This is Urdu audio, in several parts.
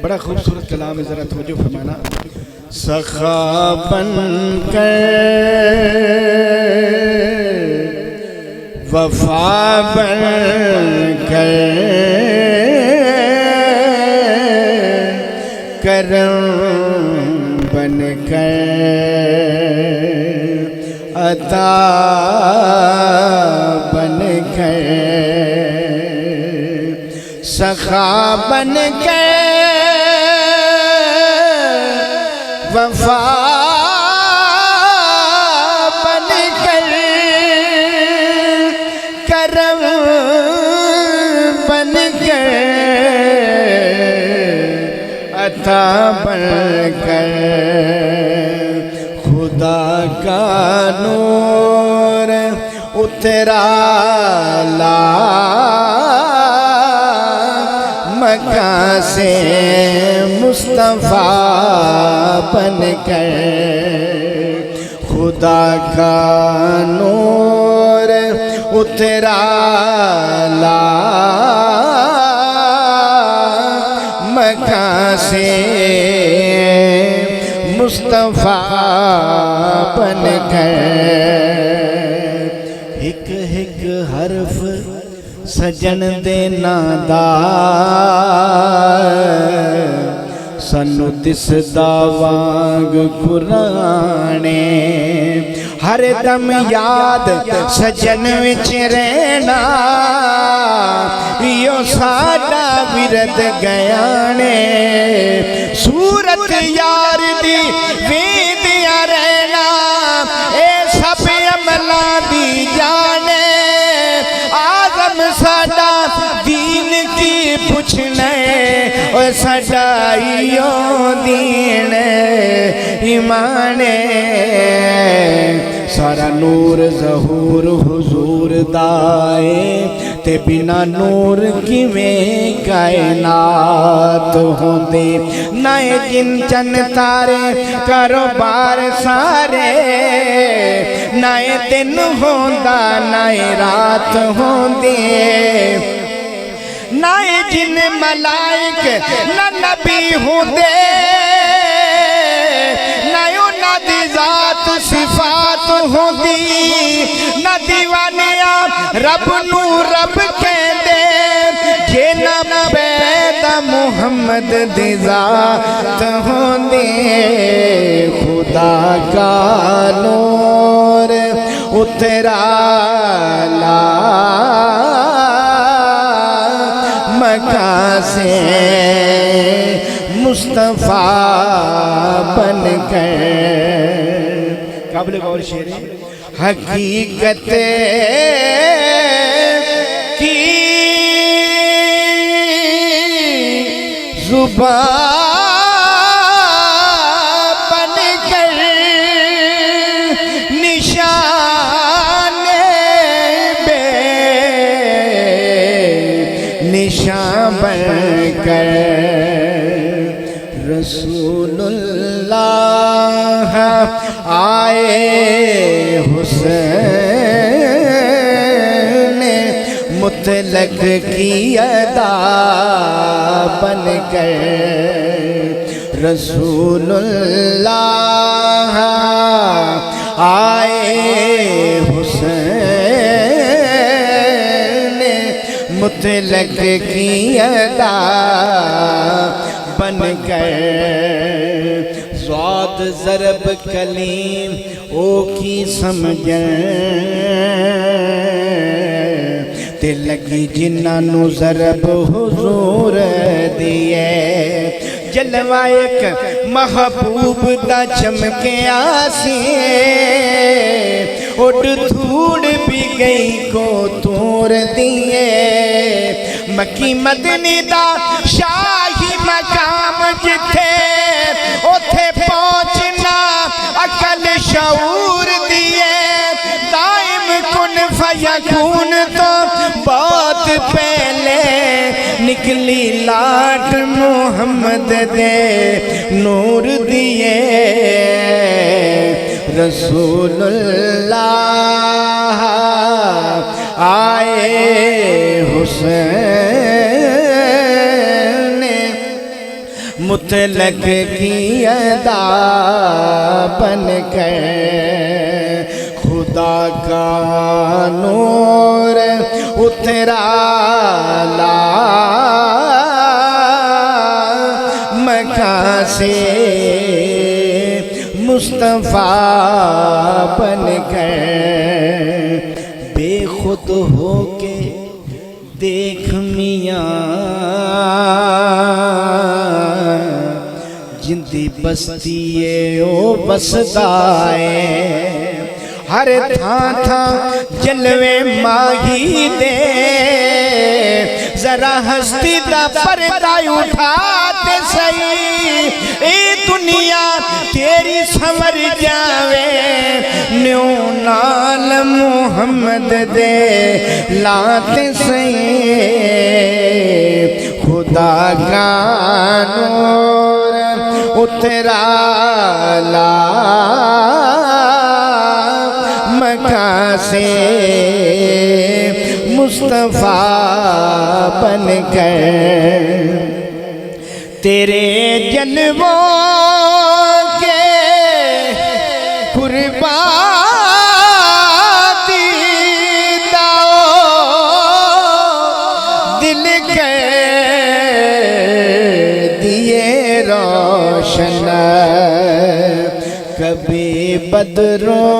بڑا خوبصورت کلام ہے، ذرا توجہ فرمانا۔ سخا بن کر وفا بن کر کرم بن کر عطا بن کر سخا بن کر وفا بن کر کرم بن کر عطا بن کر خدا کا نور اترا لا مکہ سے مصطفیٰ بن کر خدا کا نور اترا لا مکہ سے مصطفیٰ بن کر ایک ایک حرف سجن دے نادا سنو دس دا وانگ قرآنے ہر دم یاد سجن وچ رہنا یو ساڈا ورد گیانے صورت یار دی ویندیاں رہنا اے سب عملاں دی جانے آدم ساڈا دین کی پوچھنے اور ساڈا ایو دین ایمانے سارا نور ظہور حضور دائے تے بنا نور کیویں کائنات ہوندے نائے جن چن تارے کاروبار سارے نائے دن ہوندا نائے رات ہوندے نائے جن ملائک نہ نبی ہوندے نائے انہاں دی ذات صفات ہوندی نہ دیوانیاں رب نو رب کہندے جے نہ پیدا محمد دی ذات ہوندی خدا کا نور اترا لا مکہ سے مصطفیٰ بن کر قابل غور شعر ہے۔ حقیقت کی زبان بن کر نشان بے نشان بن کر رسول اللہ آئے حسین مطلق کی ادا بن کر رسول اللہ آئے حسین مطلق کی ادا بن کر ذات ضرب کلیم او کی سمجھن تے لگی جنہاں نو ضرب حضور دیئے جلوہ ایک محبوب دا چمکے آسی اڑ دھوڑ بھی گئی کو تور دیئے مکی مدنی دا شاہی مقام جتھے اوتھے پہنچنا عقل شعور دیئے دائم کن فیکون تو بہت پہلے نکلی لاٹ محمد دے نور دیئے رسول اللہ آئے حسین مطلق کی ادا بن کر خدا کا نور اترا لا مکہ سے مصطفیٰ بن کر بے خود ہو کے دیکھ میاں جندی بستی او بسدائے ہر تھاں تھاں جلوے ماہی دے ذرا ہستی دا پردہ اٹھاتے سہی اے دنیا تیری سمر جاوے نیو نال محمد دے لاتے سہی خدا کا نور اترا لا مکہ سے مصطفیٰ بن کر تیرے جلووں کے قربان دیدہ دل کے دیے روشن کبھی بدروں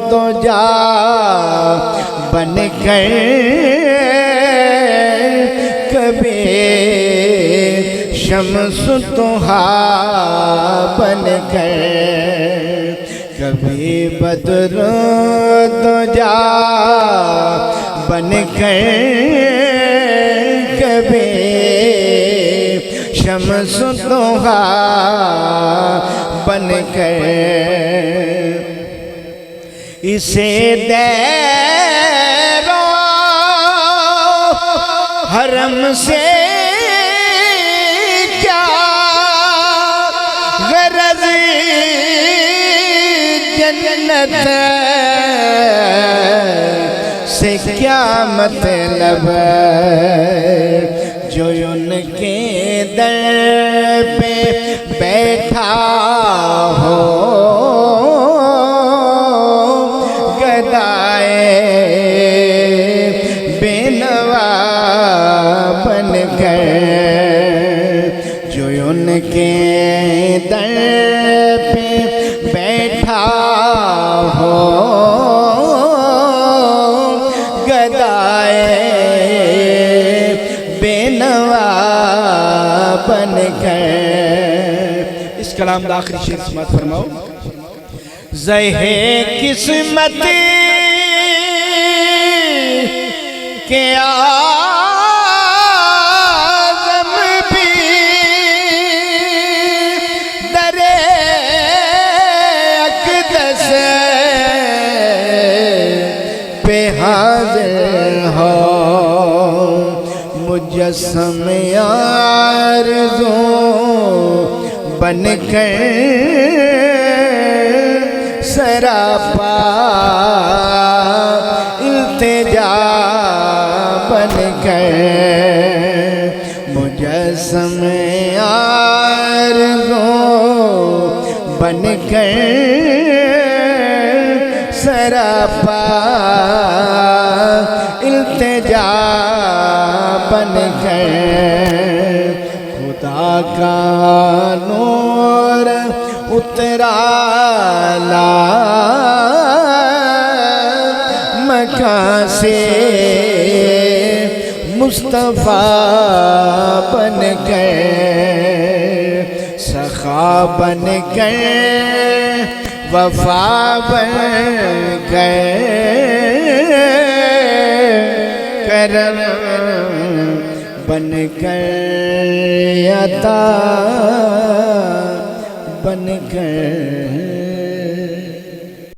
تو جا بن کر کبھی شمس توحا بن کر کبھی بدروں تو جا بن کر کبھی شمس توحا بن کر اسے دیرو حرم سے کیا غرض جنت سے کیا مطلب جو ان کے در پہ بیٹھا ہو گدائے بے نوا بن کر جو ان کے در پہ بیٹھا ہو گدائے بے نوا بن کر اس کلام دا آخری شعر سماعت فرماؤ زہے قسمت کے آدم بھی در اقدس پہ حاضر ہو مجسم آرزو بن کر سراپا التجا بن کر مجسم آرزو بن کر سراپا التجا بن کر خدا کا نور اترا لا مکہ سے مصطفیٰ بن کر سخا بن کر وفا بن کر کرم بن کر عطا بن کر